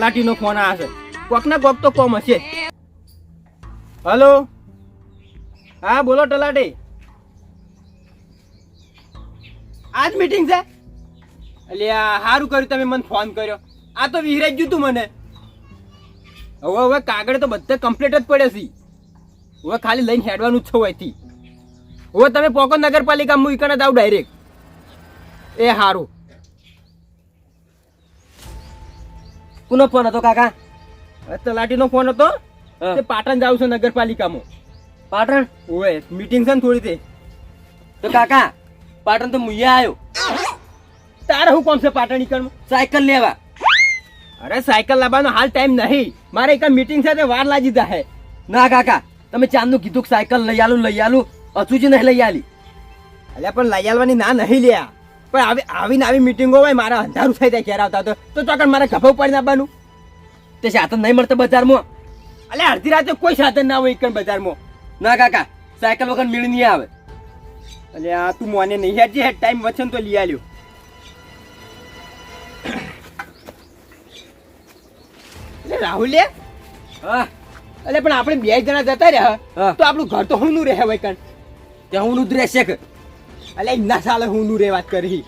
તલાટીનો phone આવે છે. કોકના કોક તો કોમ હશે. હલો, હા બોલો તલાટી. આજ મીટિંગ છે? અલ્યા સારું કર્યું તમે મને ફોન કર્યો. આ તો વિહરાઈ ગયું તું મને. હવે કાગળ તો બધે કમ્પ્લીટ જ પડે છે. હવે ખાલી લઈને હેડવાનું જ છે હોયથી. હવે તમે પોકો નગરપાલિકા હું ઈકણ જ આવું ડાયરેક્ટ. એ સારું. કોનો ફોન હતો કાકા? તલાટીનો ફોન હતો. તે પાટણ જાવ છે નગરપાલિકામાં. પાટણ? ઓય મીટિંગ છે ને થોડી તે. તો કાકા પાટણ તો મુయ్యા આવ્યો. તારે શું કોમ છે પાટણ ઈકણ? સાયકલ લેવા. અરે સાયકલ લાવવાનો હાલ ટાઈમ નહીં. મારે એક મીટિંગ છે તે વાર લાગી જાય. ના કાકા તમે ચાંદનું કીધું કે સાયકલ લઈ આલું હજુ જ નહીં લઈ આલી. અલ્યા પણ લઈ આવવાની ના નહીં લ્યા. પણ આવીને આવી મીટિંગો હોય મારા અંધારું થઈ જાય ઘેર આવતા તો ચોકડ મારે ગભો પડી નાખવાનું. તે સાધન નહીં મળતો બજારમાં? અલ્યા અડધી રાતે કોઈ સાધન ના હોય ઈકણ બજારમાં. ના કાકા સાયકલ વગર મેળ નહીં આવે. અલ્યા તું મોને નહીં હેડ જે ટાઈમ વચ્ચે તો લઈ આલ્યો. એટલે રાહુલ લે. હા અલે પણ આપણે 2 જણા જતા રહ્યા તો આપણું ઘર તો હુંનું રહે હોય કણ. ત્યાં હું જ રહેશે કે? અલે ના સાલે હુંનું રે વાત કરી.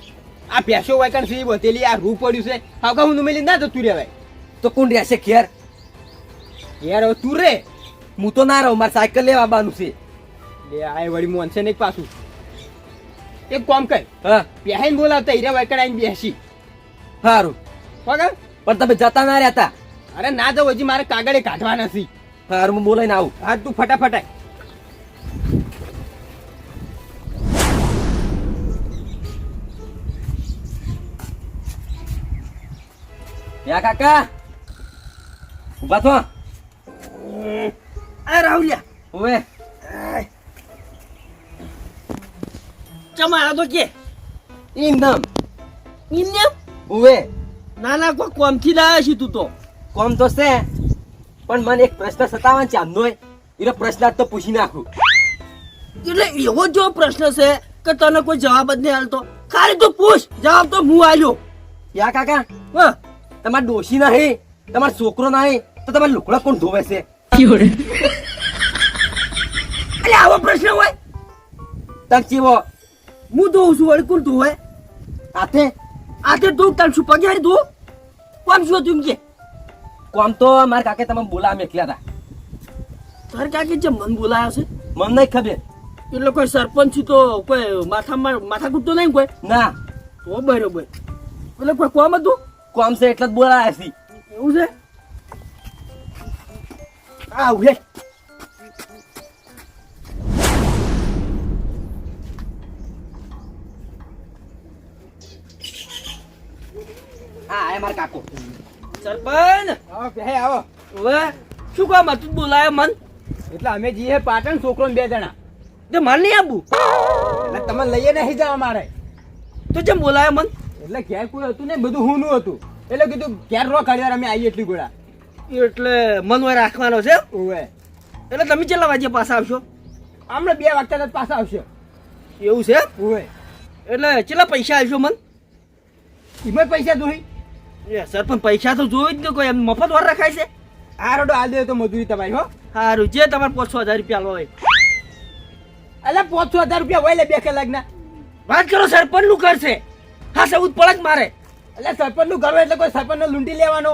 આ પેશો હોય કણ સી બોતેલી આ રૂ પડ્યું છે. હાવકા હુંનું મેલી ના જતું રહેવાય. તો કોણ રહેશે ઘેર? યાર હવે તું રે. હું તો ના રહું, મારે સાયકલ લેવા આવવાનું છે. લે આ વળી મોનશે ને પાછું. એક કામ કર. હા પહેરીને બોલાવતા હીરા હોય કણ આવીને બેસી. સારું વગર પણ તમે જતા ના રહેતા. અરે ના જાવ હજી મારે કાગળે કાઢવા નથી. સારું હું બોલાઈને આવું. હા તું ફટાફટ આય. યા કાકા ઉભા થો. આ રાહુલિયા ઓવે ચમારા તો કે ઇન્દમ ઇન્ને ઓવે નાના કોઈ કોમથી લાયા છે તું તો. કોમ તો છે પણ મને એક પ્રશ્ન સતાવવાનો છે આમનો. એનો પ્રશ્ન તો પૂછી નાખું. એટલે એવો જો પ્રશ્ન છે કે તને કોઈ જવાબ જ નહીં હાલતો. ખાલી તું પૂછ, જવાબ તો હું આલ્યો. યા કાકા હા તમાર ડોશી નહીં, તમારો છોકરો નહીં તો તમારે લુકડા કોણ ધોવે છે? એટલે આવો પ્રશ્ન હોય? તક ચીવો હું ધોઉં છું વળી કોણ ધોવે? હાથે આતે ધોઉં તાર શું પગારી ધોઉં? કોમ શું તું કે કોમ તો મારા કાકે તમે બોલાવા મેકલ્યા હતા. તાર કાકે જે મન બોલાયો છે મને નહીં ખબર. એટલે કોઈ સરપંચ તો કોઈ માથા કૂટતો નહીં કોઈ? ના તો બરોબર. એટલે કોઈ કોમ હતું? કોમ છે એટલે જ બોલાયા છે. એવું છે? આ ઉભે. હા એ મારા કાકો. સરપંચ આવો બે આવો. હવે શું કામ હતું બોલાયો મન? એટલે અમે જઈએ પાટણ છોકરો 2 જણા. તે માર નહીં આવું એટલે તમે લઈએ નહીં જવા મારે. તો જેમ બોલાયો મન? એટલે ઘેર કોઈ હતું ને બધું હુંનું હતું. એટલે કીધું ઘેર રો કાઢ્યા અમે આવીએ એટલી ગોળા. એટલે મન હોય રાખવાનો છે? ઓવે. એટલે તમે કેટલા વાગે પાછા આવશો? હમણાં 2 વાગતા પાછા આવશે. એવું છે? ઓવે. એટલે કેટલા પૈસા આવશો મન? એમાં પૈસા જોઈ? સરપંચ પૈસા તો જોઈ જ ને કોઈ એમ મફત વાર રખાય છે? આ રોડો આ દે તો મજૂરી તમારી હો. સારું જે તમારે 500,000 રૂપિયા હોય. એટલે 500,000 રૂપિયા હોય લે 2 કલાકના. વાત કરો સરપંચ નું ઘર છે. હા સૌદ પડક મારે. એટલે સરપંચ નું ઘર હોય એટલે કોઈ સરપંચ ને લૂંટી લેવાનો?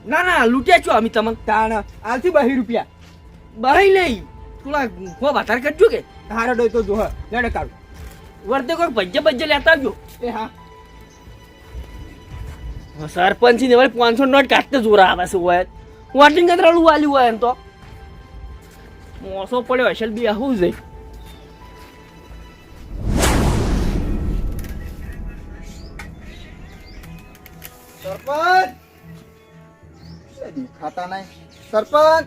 ના ના લૂંટ્યા છો અમે તમને. તાણ આલથી 2 રૂપિયા. 2 નહીં થોડા વધારે કરજો કે. હારો ડો તો જો લેડે કાઢું. વર્તે કોઈ ભજ્જે લેતા આવજો. એ હા સરપંચ ને 500 નોટ કાઢતે જોરા આવે છે હોય. વોટિંગ કતરાલું વાલ્યું હોય એમ તો મોસો પડ્યો હશે બી આવું છે. સરપંચ ખાતા નહીં. સરપંચ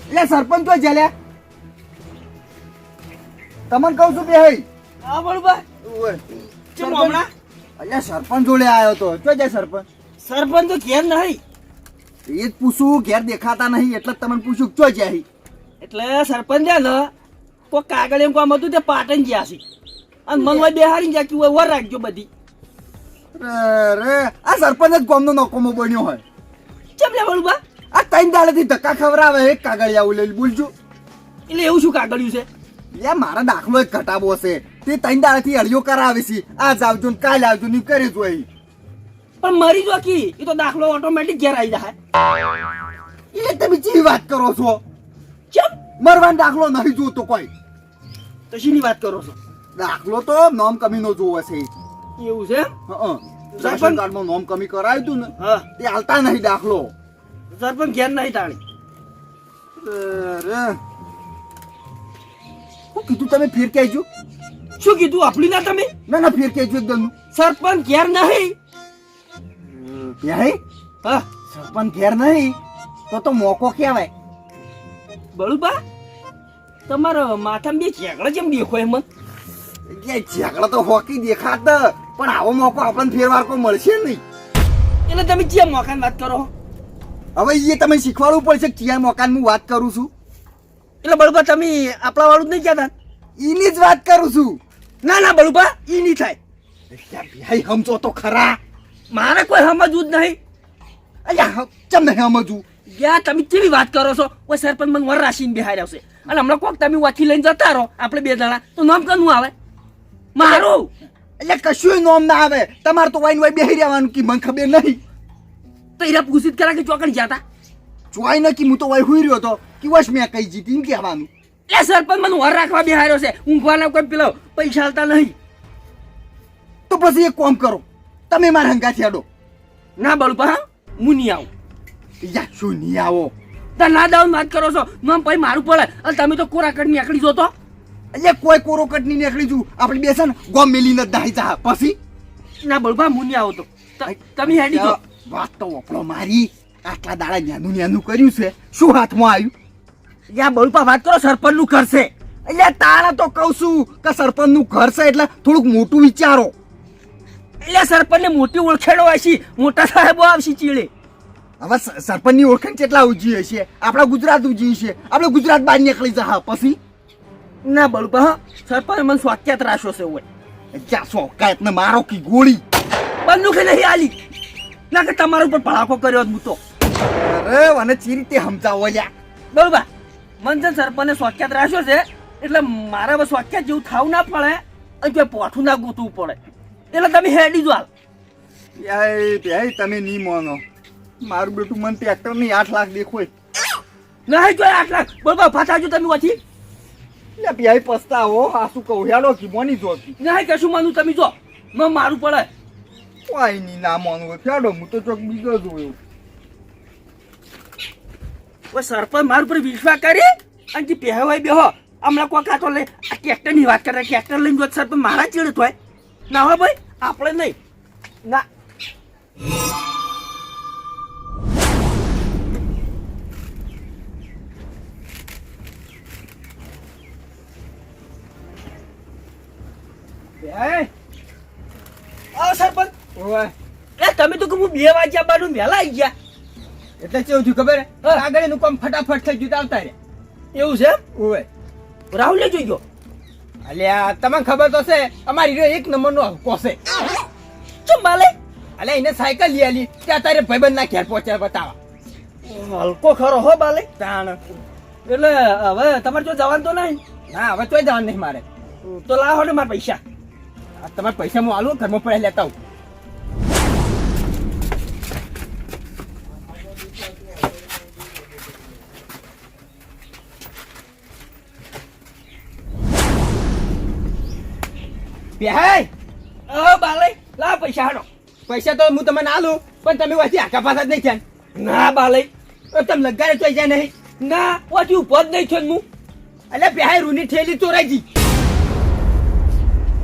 એટલે સરપંચ તો જલ્યા તમને કહું છું બે હા બરોબર. ચમ હમણાં અલ્યા સરપંચ જોડે આવ્યો તો જો જાય સરપંચ. સરપંચ તો ઘેર નહીં. એ જ પૂછું ઘેર દેખાતા નહીં એટલે તમને પૂછું ચો જાય. એટલે સરપંચ છે ને કોઈ કાગળ એમ કામ હતું તે પાટણ ગયા છે. અને મનવા બેહારી જા કે વર રાખજો બધી. રે આ સરપંચ જ ગામનો નોકોમો બન્યો હોય. ચમ લે બળુબા, આ ત્રણ દાડેથી ધક્કા ખવડાવે એક કાગળિયા લઈ બોલજો. એટલે એવું શું કાગળ્યું છે? લે મારા દાખલો એક ઘટાબો છે તે ત્રણ દાડેથી અડિયો કરાવે છે. આજ આવજો ને કાલે આવજો ને કરે જોઈ. પણ મરી જો કી એ તો દાખલો ઓટોમેટિક ઘેર આવી જાય. એ તમે ચી વાત કરો છો? ચમ મરવાનો દાખલો નહીં જોતો કોઈ. તો શીની વાત કરો છો? દાખલો તો નોમ કમીનો જોવે છે. એવું છે? રાશન કાર્ડમાં નોમ કમી કરાવ્યું તું ને હા, તે હાલતા નહીં દાખલો. સરપંચ ઘેર નહીં તાણી. રે હું કીધું તમે ફેર કહેજો. શું કીધું આપલી ના તમે? ના ના ફેર કહેજો એકદમ. સરપંચ ઘેર નહીં. ભાઈ હા સરપંચ ઘેર નહીં તો મોકો કહેવાય. બળુબા, તમારા માથામાં બે ચેકડા જેમ દેખાય મન. એ ઝઘડા તો હોકી દેખાતા પણ આવો મોકો આપણને ફેરવાર કોઈ મળશે નહીં. એટલે તમે જે મોકાની વાત કરો? હવે એ તમે શીખવાડવું પડશે કે ક્યાં મોકાની હું વાત કરું છું. એટલે બળુબા તમે આપણા વાળું જ નહીં કહેતા? એની જ વાત કરું છું. ના ના બળુબા, ઈ નહીં થાય. ભાઈ સમજો તો ખરા. મારે કોઈ સમજવું જ નહીં. અલ્યા ચમ નહીં સમજવું. યા તમે કેવી વાત કરો છો? કોઈ સરપંચ મને વર રાશિને બિહાર આવશે અને હમણાં કોક તમે વાથી લઈને જતા રહો આપણે બે જણા, તો નામ કનું આવે મારું? એટલે કશું નોમ ના આવે. તમારે તો વાઈન વાઈ બેહી રહેવાનું કે મને ખબર નહીં. તો એરા પૂછિત કરા કે ચોકડી જતા? ચોઈ ન કે હું તો વાઈ હુઈ રહ્યો તો કે વશ મેં કઈ જીતી એમ કહેવાનું. એટલે સરપંચ મને વર રાખવા બિહાર્યો છે, ઊંઘવાના કોઈ પેલો પૈસા આલતા નહીં. તો પછી એક કામ કરો, તમે મારા હંગા છેડો. ના બળુબા, હા હું નહીં આવું. યા શું નહીં આવો? તો ના દાવ વાત કરો છો, નામ પછી મારું પડે અને તમે તો કોરા કડ નીકળી જો તો. એટલે કોઈ કોરોકટ ની નીકળી જુ આપણે બેસે ને ગોમ મેલીને દાહી જા પછી. ના બળુબા, હું નહીં આવું તો તમે હેડી જો. વાત તો ઓપડો મારી. આટલા દાડા ન્યાનું ન્યાનું કર્યું છે, શું હાથમાં આવ્યું? યા બળુબા વાત કરો, સરપંચ નું ઘર છે. એટલે તારા તો કહું છું કે સરપંચ નું ઘર છે એટલે થોડુંક મોટું વિચારો. એટલે સરપંચ ને મોટી ઓળખેડો હશે, મોટા સાહેબો આવશે ચીડે. હવે સરપંચ ની ઓળખાણ કેટલા ઉજી હશે? આપણા ગુજરાત ઉજી છે, આપણે ગુજરાત બહાર નીકળી જા પછી. ના બળુબા, હા સરપંચ મને સ્વાખ્યાત રાખ્યો છે હોય. જ્યાં સોકાયત ને મારો કી ગોળી. બંદૂક નહીં આલી ના કે તમારા ઉપર ભડાકો કર્યો હું તો. અરે મને ચી રીતે સમજાવો લ્યા. બરોબર, મને છે સરપંચને સ્વાખ્યાત રાખ્યો છે એટલે મારે બસ સ્વાખ્યાત જેવું થાવું ના પડે અને કોઈ પોઠું ના ગૂંથવું પડે. એટલે તમે હેડી જો હાલ. યાય તમે નહીં માનો. મારું બેટું મને ટ્રેક્ટર ની 8 લાખ દેખોય. નહીં જો 8 લાખ. બરોબર, પાછા જો તમે વાથી. એટલે પ્યાય પસ્તાવો. આ શું કહું હેડો કી મોની જોતી. નહીં કશું માનું તમે જો, મને મારું પડે. કોઈ ની ના માનવું હેડો, હું તો ચોક બીજો જોયો. કોઈ સરપંચ મારા ઉપર વિશ્વાસ કરી અને જે પહેવાય બેહો હમણાં કોઈ કાતો લઈ આ ટ્રેક્ટર ની વાત કરે, ટ્રેક્ટર લઈને જો સરપંચ મારા ચીડ થાય ના હોય ભાઈ, આપણે નહીં ના. આવો સરપંચ. ઓય એ તમે તો કે હું 2 વાગ્યા બાદ વહેલા આવી ગયા. એટલે કેવું થયું ખબર? આગળ નું કામ ફટાફટ થઈ ગયું આવતા રે. એવું છે? ઓય રાહુલે જોઈ ગયો. અલ્યા તમને ખબર તો છે અમારી રે 1 નંબર નો હક્કો છે. ચમ બાલે? અલ્યા એને સાયકલ લઈ આલી ત્યાં તારે ભાઈબંધ ના ઘેર પહોંચ્યા બતાવા. હલકો ખરો હો બાલે. તાણ એટલે હવે તમારે જો જવાનું તો નહીં? ના હવે તોય જવાનું નહીં મારે. તો લાવો ને મારા પૈસા. તમારે પૈસા હું આલું ઘરમાં પડે લેતા આવું. બેહાય બાલે લાવ પૈસા હાડો. પૈસા તો હું તમને આલું પણ તમે વાંચી આખા પાછા જ નહીં થયા. ના બાલે, તમે લગાડે તો જાય નહીં. ના વાંચી ઉપર જ નહીં થયો હું. એટલે બેહાય રૂની ઠેલી ચોરાઈ ગઈ.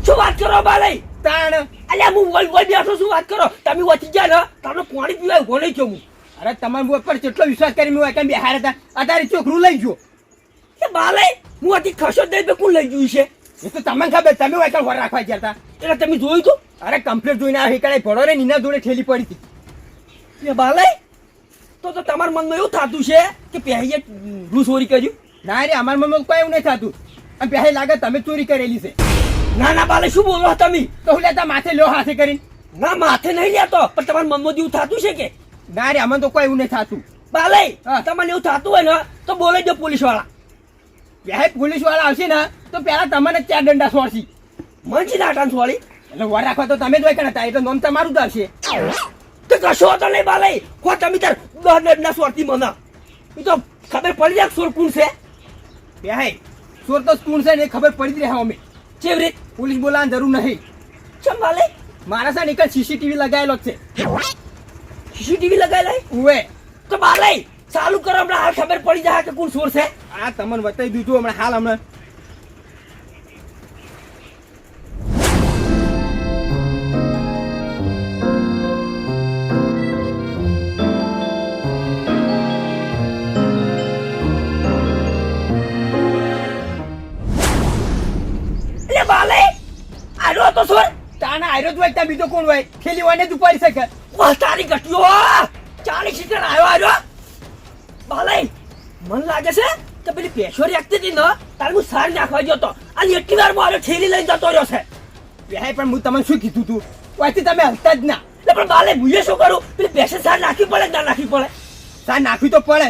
શું વાત કરો બાલે? તાણ અલ્યા હું વોલ વોલ બેઠો શું વાત કરો? તમે વાંચી ગયા ને તમને પાણી પીવાય ઉભો નહીં થયો હું. અરે તમારા ઉપર કેટલો વિશ્વાસ કરી મેં કેમ બેહાર હતા. અત્યારે ચોખરું લઈ ગયો. એ બાલે હું આથી ખસો જ નહીં કોણ લઈ ગયું છે? એ તો તમને ખબર, તમે વાયકલ વર રાખવા ગયા હતા. એટલે તમે જોયું તું? અરે કમ્પ્લીટ જોઈને આ હિકાળે ભણો રે નીના જોડે ઠેલી પડી હતી. એ બાલે તો તમારા મનમાં એવું થતું છે કે પહેરીએ રૂ ચોરી કર્યું? ના રે અમારા મનમાં કોઈ એવું નહીં થતું. અને પહેલા લાગે તમે ચોરી કરેલી છે. ના ના બાલે શું બોલો તમે? તો હું લેતા માથે લ્યો હાથે કરીને. ના માથે નહીં લેતો, પણ તમારા મનમાં જેવું થતું છે કે? ના રે અમને તો કોઈ એવું નહીં થતું. બાલે હા. તમને એવું થતું હોય ને તો બોલાઈ દો પોલીસ વાળા. બે પોલીસ વાળા આવશે ને તો પેલા તમને 4 દંડા છોડશી. મંચી નાટાન વાળી એટલે વર રાખવા તો તમે જ હોય કે નતા, એટલે નોમ તમારું જ આવશે. તો કશો તો નહીં બાલે. કો તમે તાર 10 દંડા સોરતી મને એ તો ખબર પડી જાય સોર કોણ છે. બે ચોર તો કોણ છે ને એ ખબર પડી જ રહે અમે. કેવી રીત? પોલીસ બોલાવવાની જરૂર નહીં. ચમ બાલે મારા છે ને એક સીસીટીવી લગાવેલો જ છે. સીસીટીવી લગાવેલા ઉવે તો બાલે ચાલુ કરો, હમણાં હાલ ખબર પડી જાય કે કોણ સોર છે. આ તમને બતાવી દીધું હમણાં હાલ હમણાં. એટલે બાલે આરો તો સોર તાના આયરો જ હોય ત્યાં બીજો કોણ હોય? થેલી હોય ને જ ઉપાડી શકે. વાહ તારી ગટિયો 40 સીટર આવ્યો બાલે. મન લાગે છે કે પેલી પેશો રાખતી હતી ને તારે હું સાર નાખવા ગયો તો અને એટલી વાર મારો ઠેલી લઈને જતો રહ્યો છે. બે પણ હું તમને શું કીધું તું? ઓયથી તમે હલતા જ ના. એટલે પણ બાલે ભૂલે શું કરું? પેલી પેશે સાર નાખવી પડે કે ના નાખવી પડે? સા નાખવી તો પડે.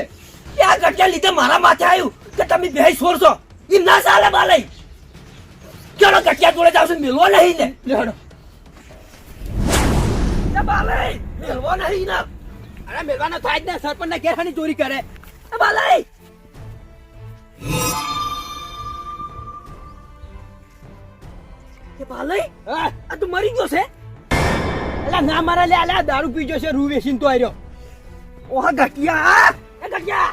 એ આ ગટિયા લીધે મારા માથે આવ્યું કે તમે બે છોડશો. એમ ના ચાલે બાલે. ચલો ગટિયા જોડે જાવ છું, મેળવો નહીં ને. લેડો. એ બાલે મેળવો નહીં ને. અરે મેળવાનો થાય જ ને, સરપંચ ના ઘેર ચોરી કરે. એ બાલે એ બાલે હા આ તું મરી ગયો છે? અલા ના મારા લે અલા દારૂ પીજો છે, રૂ વેચીને તો આર્યો. ઓહ ગટિયા એ ગટિયા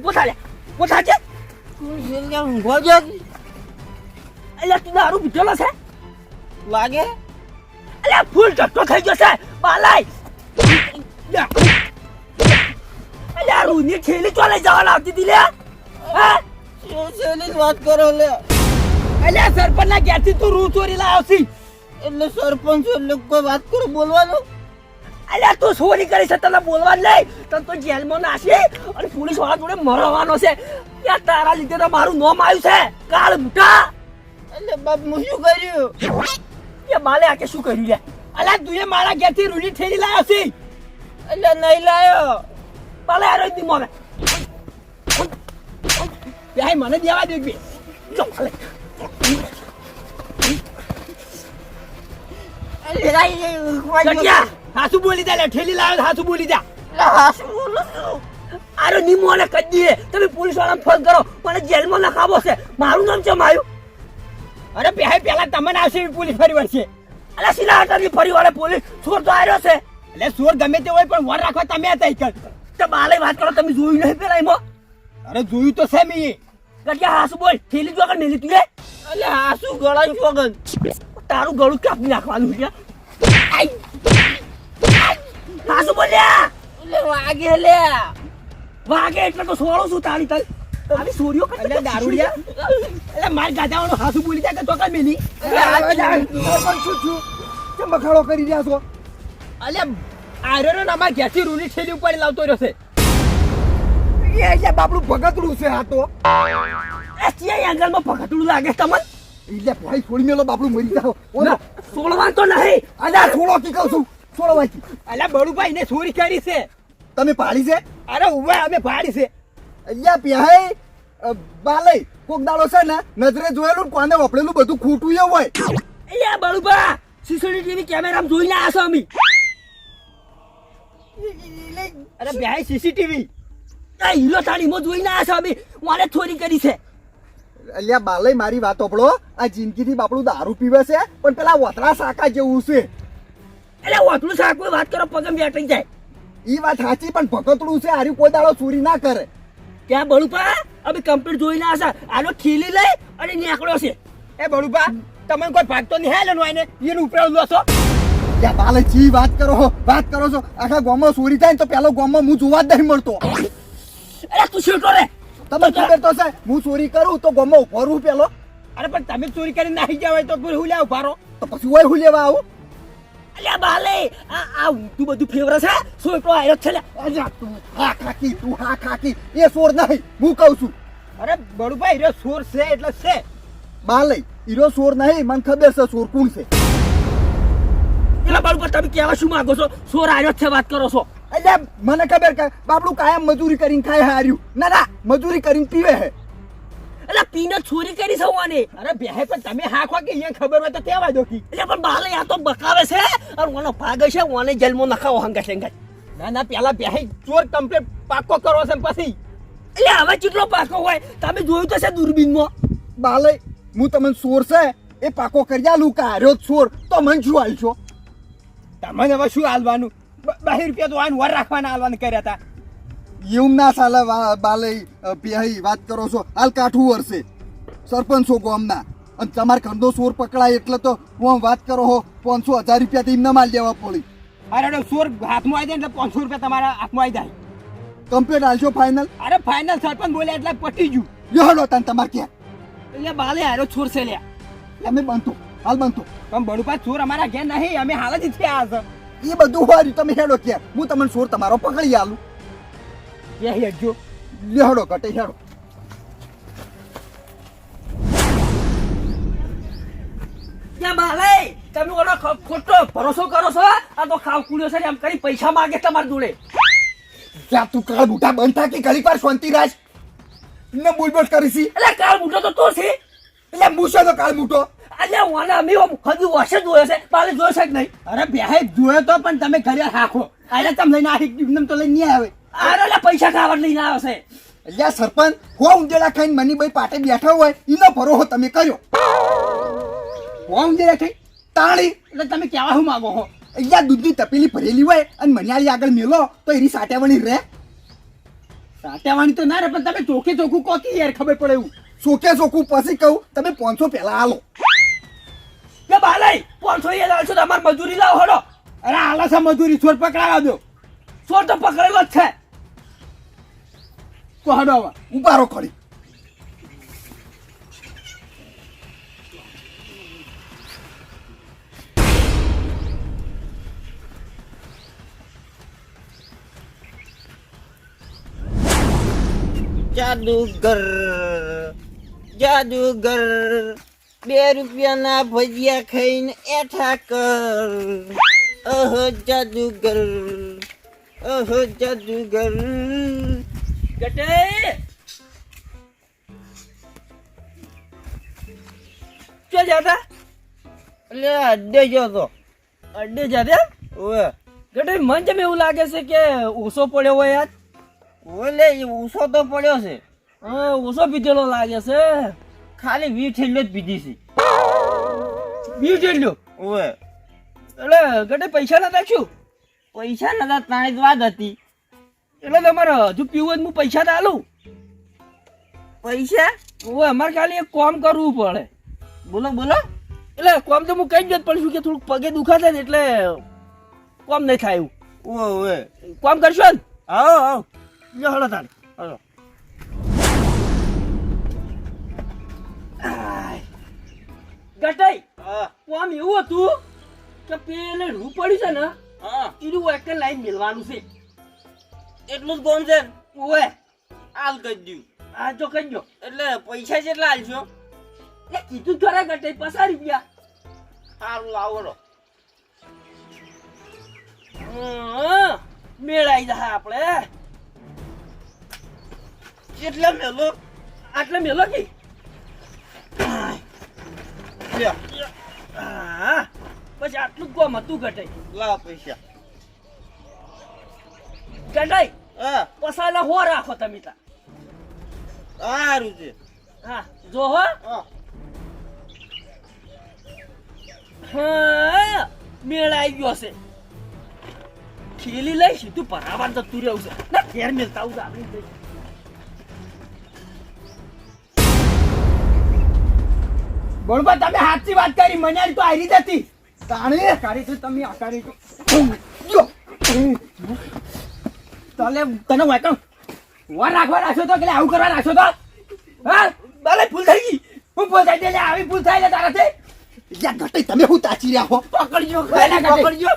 પોતા લે પોતા છે. એટલે તું દારૂ પીધેલો છે લાગે એટલે ફૂલ ચટ્ટો થઈ ગયો છે બાલાઈ. એટલે આ રૂની થેલી ચોલે જવા લાવતી હતી લે. હા વાત કરો લે. અલ્યા સરપંચ ના ઘેરથી તું રૂ ચોરી લાવ છે. એટલે સરપંચ એટલે કોઈ વાત કરો બોલવાનું. અલ્યા તું ચોરી કરી છે, તને બોલવા નહીં. તને તો જેલમાં નાખી અને પોલીસ વાળા જોડે મરવાનો છે. ત્યાં તારા લીધે તો મારું નામ આવ્યું છે કાળ બુટા. એટલે બાપ હું શું કર્યું? એ બાલે આ કે શું કર્યું લે? અલ્યા તું એ મારા ઘેરથી રૂની થેલી લાવ્યો છે. એટલે નહીં લાયો. બાલે આ રોજ મોને ભાઈ મને દેવા દે બે. જો બાલે ગટિયા હાસુ બોલી દે લે, ઠેલી લાવ્યો હાસુ બોલી દે. આરો નિમોને કહી દે તમે પોલીસ વાળાને ફોન કરો, મને જેલમાં નખાવો છે. મારું નામ ચમ આવ્યું? અરે ભાઈ પેલા તમને આવશે પોલીસ ફરી વળશે. અલા સિલા હટાની ફરી વાળે પોલીસ ચોર તો આવ્યો છે. એટલે ચોર ગમે તે હોય પણ વર રાખવા તમે હતા ઈકર. તો બાલે વાત કરો, તમે જોયું નહીં પેલા એમાં? અરે જોયું તો છે મેં. ગટિયા હાસુ બોલ, થેલી જો આગળ મેલી તું લે. એટલે હાસુ ગળાનું વગન. તારું ગળું કાપી નાખવાનું છે. હાસુ બોલ લે. એટલે વાગે લે. વાગે એટલે તો સોળો છું તાળી તાળી. આવી સોરીઓ કરતા એટલે દારૂડિયા. એટલે માર ગાજાવાનો હાસુ બોલી જાય કે તો કઈ મેલી. પણ શું છું કેમ બખાડો કરી રહ્યા છો? એટલે આર્યો ને અમાર ઘેરથી રૂની થેલી ઉપાડી લાવતો રહ્યો છે. એ એટલે બાપડું ભગતડું છે આ તો. એ ચિયા એંગલમાં પકડતું લાગે તમને? એટલે ભાઈ છોડી મેલો બાપડું મરી જાવ. ના, સોળવાન તો નહીં. અલ્યા છોડો કી કહું છું, છોડો વાંચી. એટલે બળુભાઈ ને ચોરી કરી છે. તમે પાડી છે? અરે ઉભા અમે ભાડી છે. અહીંયા પ્યાહે બાલે કોક દાડો છે ને નજરે જોયેલું કોને વપડેલું બધું ખોટું એ હોય. એ બળુબા સીસીટીવી કેમેરામાં જોઈને આવ્યા છો અમે. અરે ભાઈ સીસીટીવી. આ હીરો થાળીમાં જોઈને આવ્યા છો અમે. મારે ચોરી કરી છે. અલ્યા બાલે મારી વાત ઓપડો. આ જિંદગીથી બાપડું દારૂ પીવે છે પણ પેલા વતરા સાકા જેવું છે. એટલે ઓટલું શાક કોઈ વાત કરો પગમ બેઠી જાય. ઈ વાત સાચી પણ ભગતડું છે આર્યું કોઈ દાડો ચોરી ના કરે. ત્યાં બળુપા અમે કમ્પ્લીટ જોઈને આવ્યા છે. આનો થેલી લઈ અને નીકળ્યો છે. એ બળુભા તમને કોઈ ભાગતો નહીં હેલે નો એને એનું ઉપરાવ લો છો. ત્યાં બાલે જી વાત કરો છો. આખા ગામમાં ચોરી થાય ને તો પેલો ગામમાં હું જોવા જ નહીં મળતો. અરે તું છેટો રે. તમે ખબર તો છે હું ચોરી કરું તો ગામમાં ઉભો રહું પેલો. અરે પણ તમે ચોરી કરીને નાહી જાવ તો કોઈ હું લેવ ભારો. તો પછી હોય હું લેવા આવું? અલ્યા બાલે આ ઊંધું બધું ફેવરે છે. છોકરો આવ્યો છે લે. અલ્યા તું હા ખાકી એ ચોર નહીં હું કહું છું. અરે બળુભાઈ રે ચોર છે એટલે છે. બાલય હીરો ચોર નહીં, મને ખબર છે ચોર કોણ છે. પેલા બાળકો તમે કેવા શું માંગો છો? સોર આવ્યો છે વાત કરો છો? એટલે મને ખબર કે બાપડું કાયમ મજૂરી કરીને ખાય હાર્યું. ના ના, મજૂરી કરીને પીવે હે. એટલે પીને ચોરી કરી સવાને. અરે બેહે પણ તમે હા ખો કે અહીંયા ખબર હોય તો કહેવા દો કી. એટલે પણ બાલે આ તો બકાવે છે અને ઓનો ભાગ છે ઓને જેલમાં નખાવો હંગાશ હંગાશ. ના ના પેલા બેહે ચોર કમ્પ્લીટ પાકો કરો છે પછી. એટલે હવે કેટલો પાકો હોય તમે જોયું તો છે દૂરબીનમાં. બાલય હું તમને ચોર છે એ પાકો કરી આલું કે હાર્યો જ ચોર તો મને શું હાલશો? તમને હવે શું હાલવાનું? 12 રૂપિયા તો આને વર રાખવાના હાલવાનું કર્યા હતા. એવું ના ચાલે બાલય પેહી વાત કરો છો. હાલ કાઠું વરસે સરપંચ છો ગામના અને તમારે ખંડો ચોર પકડાય એટલે તો હું વાત કરો હો 500,000 રૂપિયા તો એમને માલ દેવા પડી. અરે ચોર હાથમાં આવી જાય એટલે 500 રૂપિયા તમારા હાથમાં આવી જાય. કમ્પ્લીટ હાલશો ફાઇનલ? અરે ફાઇનલ સરપંચ બોલ્યા એટલે પટી ગયું. લ્યો તને તમારે ક્યાં એટલે બાલે હારો ચોર છે લ્યા. અમે બનતો હાલ બનતો પણ બડુપા ચોર અમારા ઘેર નહીં, અમે હાલ જ થયા છે. એ બધું હાર્યું તમે હેડો ક્યાં, હું તમને ચોર તમારો પકડી આલું. બે હેડજો. લ્યો કટે હેડો. ત્યાં બાલે તમે ઓનો ખોટો ભરોસો કરો છો. આ તો ખાવ કુડ્યો છે ને એમ કરી પૈસા માંગે તમારી જોડે. ત્યાં તું કાળ બુટા બંધ થા કે ઘડીક વાર શાંતિ રાખ. ને બોલબોલ કરી છી એટલે કાળ મૂઠો તો તું છે. એટલે મૂછો તો કાળ મૂઠો. એટલે ઓને અમે હજુ વર્ષે જોયો છે બાલે જોયો છે કે નહીં? અરે બેહે જોયો તો પણ તમે ઘરે હાખો. અરે તમે લઈને આવી તો લઈને નહીં આવે. અરે એટલે પૈસા ખાવા લઈને આવે છે. એટલે સરપંચ હો ઊંધેડા ખાઈને મનીભાઈ પાટે બેઠા હોય એનો ભરોહો તમે કર્યો. કોણ જે રાખી તાળી એટલે તમે કેવા શું માંગો છો? અહીંયા દૂધની તપેલી ભરેલી હોય અને મનિયાળી આગળ મેલો તો એની સાટેવણી રહે. સાટેવાની તો ના રે પણ તમે ચોખ્ખે ચોખ્ખું કહો કે યાર ખબર પડે એવું. ચોકે ચોખ્ખું પછી કહું તમે 500 પહેલા આલો. કે બાલે 500 એ લાવશો તો અમાર મજૂરી લાવો હડો. અરે આલા સા મજૂરી ચોર પકડાવા દો. ચોર તો પકડેલો જ છે. તો હડો હવે ઉભારો ખડી. જાદુગર જાદુગર 2 રૂપિયાના ભજીયા ખાઈને એઠા કર. ઓહો જાદુગર ઓહો જાદુગર. ગટે ચો જાતા એટલે અડ્ડે ગયો તો. અડ્ડે જાતે. ઓવે ગટે મન જેમ એવું લાગે છે કે ઓછો પડ્યો હોય યાર. ઓલે ઊંસો તો પડ્યો છે. હા ઓછો પીધેલો લાગે છે. ખાલી 20 થેલીઓ જ પીધી છે. બીજ એટલો. ઓવે એટલે ગટે પૈસા નતા શું? પૈસા નતા તાણી જ વાત હતી. એટલે તમારે હજુ પીવું હોય તો હું પૈસા તો આલું. પૈસા ઓવે અમારે ખાલી એક કામ કરવું પડે. બોલો બોલો. એટલે કામ તો હું કઈ જ પણ શું કે થોડુંક પગે દુખાશે ને એટલે કામ નહીં થાય એવું. ઓવે કામ કરશો ને? આવો આવો લ્યો હળો તારે. હાલો. ગટાઈ હા કામ એવું હતું કે પેલે રૂ પડ્યું છે ને હા એનું એક લાઈન મેળવાનું છે. એટલું જ કોણ છે? ઓવે હાલ કરી દઉં. આ જો કહીજો. એટલે પૈસા કેટલા હાલશો? એ કીધું ખરા ગટાઈ 50 રૂપિયા. સારું લાવો. મેળાઈ જાય આપણે. કેટલા મેલો? આટલે મેલો કે લ્યો હા બસ આટલું જ કામ હતું ગટાઈ. લાવ પૈસા. ગટાઈ હા પસાલા હો રાખો તમે તા. સારું છે. હા જો હો. હા હા મેળાઈ ગયો છે. ખેલી લઈ સીધું ભરાવા જતું રહ્યું છે. ના ઘેર મેલતા આવું આપણે. બળબા તમે સાચી વાત કરી. મન્યારી તો આરી જ હતી. તાણી કરી તો તમે આકારી તો જો તને તને વાકણ વાર રાખવા રાખ્યો તો કે આવું કરવા રાખ્યો તો? હા બાલે ભૂલ થઈ ગઈ. હું ભૂલ થાય એટલે આવી ભૂલ થાય એટલે તારાથી યા ઘટે તમે હું તાચી રહ્યા હો. પકડજો પહેલા પકડજો.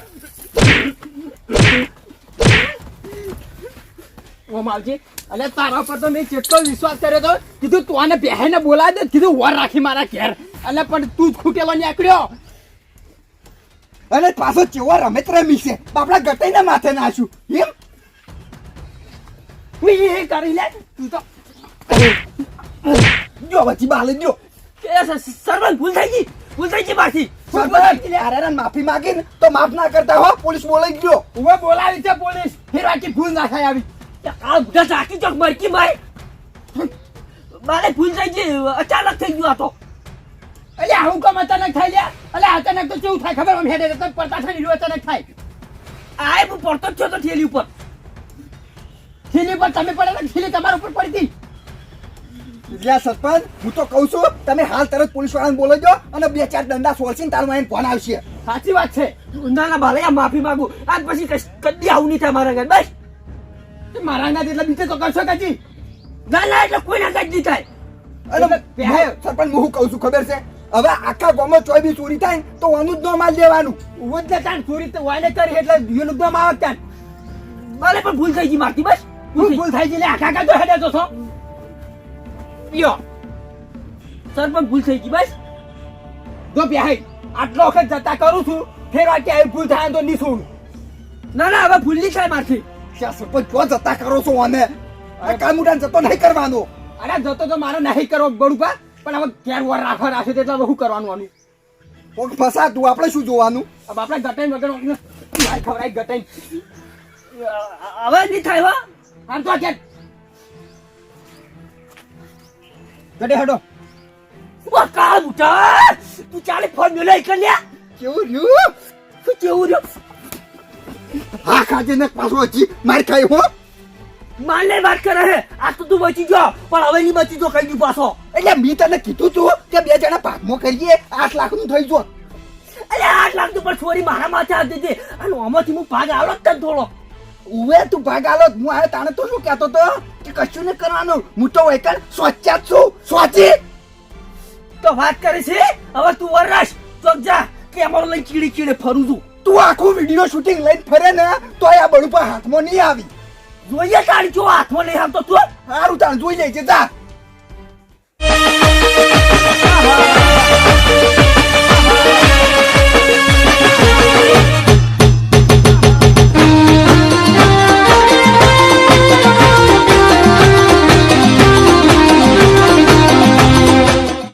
રાખવામાં આવશે. અને તારા પર તો મેં કેટલો વિશ્વાસ કર્યો હતો. કીધું તું આને બેહાઈને બોલાવી દે, કીધું વર રાખી મારા ઘેર. અને પણ તું જ ખૂટેલો નીકળ્યો. અને પાછો ચેવો રમત રમી છે બાપડા ગટાઈને માથે નાખ્યું એમ. હું એ કરી લે તું તો જો વચ્ચે બાલે જો સરપંચ ભૂલ થઈ ગઈ મારથી. સરપંચ હારાને માફી માંગીને તો માફ ના કરતા હો, પોલીસ બોલાઈ ગયો. ઉભો બોલાવી છે પોલીસ. ફેરવાથી ભૂલ ના થાય આવી. આ બધા ચાકી ચોક મરકી માય મારે ભૂલ થઈ ગઈ, અચાનક થઈ ગયું આ તો. એટલે આવું કામ અચાનક થાય લ્યા. એટલે અચાનક તો કેવું થાય ખબર? આમ હેડે તો પડતા થઈ રહ્યું અચાનક થાય. આ હું પડતો જ થયો તો ઠેલી ઉપર. થેલી પર તમે પડે ને થેલી તમારા ઉપર પડી હતી. જ્યાં સરપંચ હું તો કહું છું તમે હાલ તરત પોલીસ વાળાને બોલાવી દો અને 2-4 દંડા સોલસીને તારું એને ફોન આવશે. સાચી વાત છે. ના ના ભાલે માફી માંગુ. આજ પછી કદી આવું નહીં થાય મારા ઘર. બસ મારા અંગાત એટલે બીજે તો કરશો કાજી. ના ના એટલે કોઈ ના કદી થાય. અને સરપંચ હું કહું છું ખબર છે, હવે આખા ગામમાં ચોય બી ચોરી થાય ને તો આનું જ ન માલ દેવાનું. ઉભો જ તાન ચોરી તો વાયને કરી એટલે યુનું દમ આવે તાન. ભલે પણ ભૂલ થઈ ગઈ મારથી. બસ ભૂલ થઈ ગઈ લે. આખા કાકા તો હેડે તો છો. યો સરપંચ ભૂલ થઈ ગઈ. બસ જો બેહાઈ આટલો વખત જતા કરું છું, ફેરવા કે ભૂલ થાય તો નીસું. ના ના હવે ભૂલ નહીં થાય મારથી. જ્યાં સરપંચ જો જતા કરો છો અને કામુડાને જતો નહીં કરવાનો. અરે જતો તો મારે નહીં કરવો બળુપા, પણ હવે ઘેર વર રાખવા રાખે એટલે હવે શું કરવાનું આનું? કોક ફસા તું આપણે શું જોવાનું? હવે આપણે ગટાઈ વગર માર ખવડાય ગટાઈ. હવે નહીં થાય. વા આમ તો કે ગટે હડો. કાળ બુટા તું ચાલે ફોન મેલો એક લ્યા. કેવું રહ્યું? શું કેવું રહ્યો? હા ખાજે ને પાછો હજી માર ખાય હો. માલને વાત કરે છે. આ તો તું બચી ગયો પણ હવે નહીં બચી જો કઈ દી પાછો. એટલે મી તને કીધું તું કે 2 જણા ભાગમાં કરીએ 8 લાખનું થઈ જો. અરે 8 લાખ તો પણ છોરી મારા માથે આપી દીધી. અને આમાંથી હું ભાગ આવડો જ તને થોડો. ઉવે તું ભાગ આલો હું આવે તાણે તો શું કહેતો તો કે કશું નહીં કરવાનું. હું તો વૈકલ સોચ્યા જ છું. સોચી તો વાત કરે છે. હવે તું વરરાશ ચોક જા કે અમારો લઈ ચીડી ચીડે ફરું છું. તું આખું વિડીયો શૂટિંગ લઈને ફરે ને તો આ બળું પર હાથમાં નહીં આવી. જોઈએ તારી જો હાથમાં નહીં આવતો તું. સારું તાણ જોઈ લેજે જા.